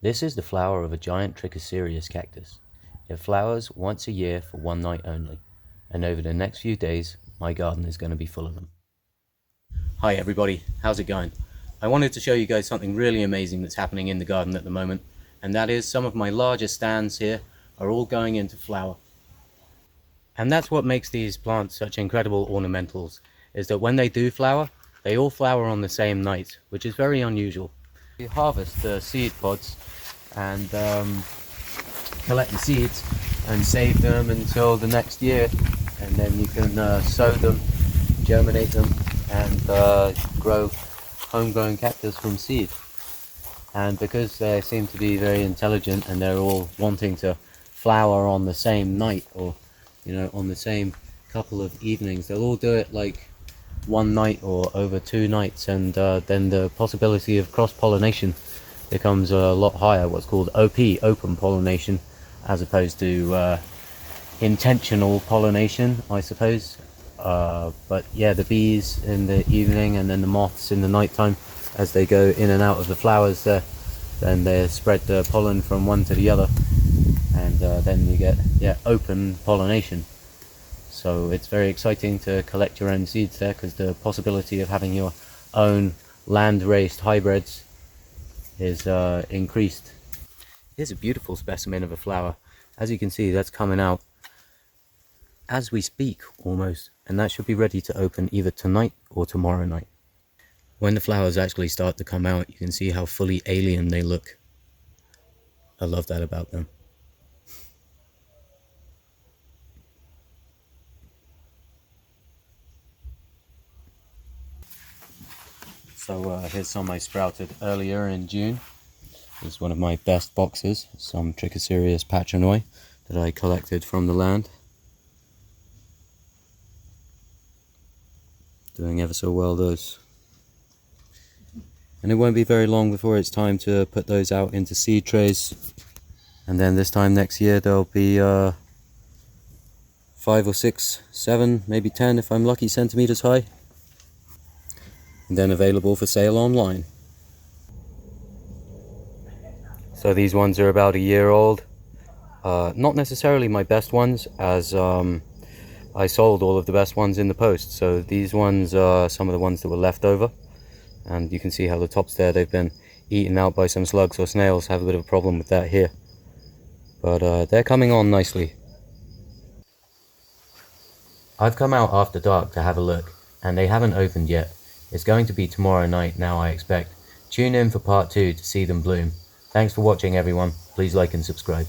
This is the flower of a giant trichocereus cactus. It flowers once a year for one night only, and over the next few days, my garden is going to be full of them. Hi everybody, how's it going? I wanted to show you guys something really amazing that's happening in the garden at the moment, and that is some of my larger stands here are all going into flower. And that's what makes these plants such incredible ornamentals, is that when they do flower, they all flower on the same night, which is very unusual. You harvest the seed pods and collect the seeds and save them until the next year, and then you can sow them, germinate them, and grow homegrown cactus from seed. And because they seem to be very intelligent and they're all wanting to flower on the same night, or on the same couple of evenings, they'll all do it like one night or over 2 nights, and then the possibility of cross-pollination becomes a lot higher, what's called OP, open pollination, as opposed to intentional pollination, I suppose. But yeah, the bees in the evening and then the moths in the nighttime, as they go in and out of the flowers there, then they spread the pollen from one to the other, and then you get open pollination. So it's very exciting to collect your own seeds there, because the possibility of having your own land-raised hybrids is increased. Here's a beautiful specimen of a flower. As you can see, that's coming out as we speak almost, and that should be ready to open either tonight or tomorrow night. When the flowers actually start to come out, you can see how fully alien they look. I love that about them. So here's some I sprouted earlier in June. This is one of my best boxes, some Trichocereus patronoi that I collected from the land. Doing ever so well, those. And it won't be very long before it's time to put those out into seed trays. And then this time next year there'll be 5 or 6, 7, maybe 10 if I'm lucky centimeters high. And then available for sale online. So these ones are about a year old. Not necessarily my best ones, as I sold all of the best ones in the post. So these ones are some of the ones that were left over. And you can see how the tops there, they've been eaten out by some slugs or snails. Have a bit of a problem with that here. But they're coming on nicely. I've come out after dark to have a look, and they haven't opened yet. It's going to be tomorrow night now, I expect. Tune in for part 2 to see them bloom. Thanks for watching everyone. Please like and subscribe.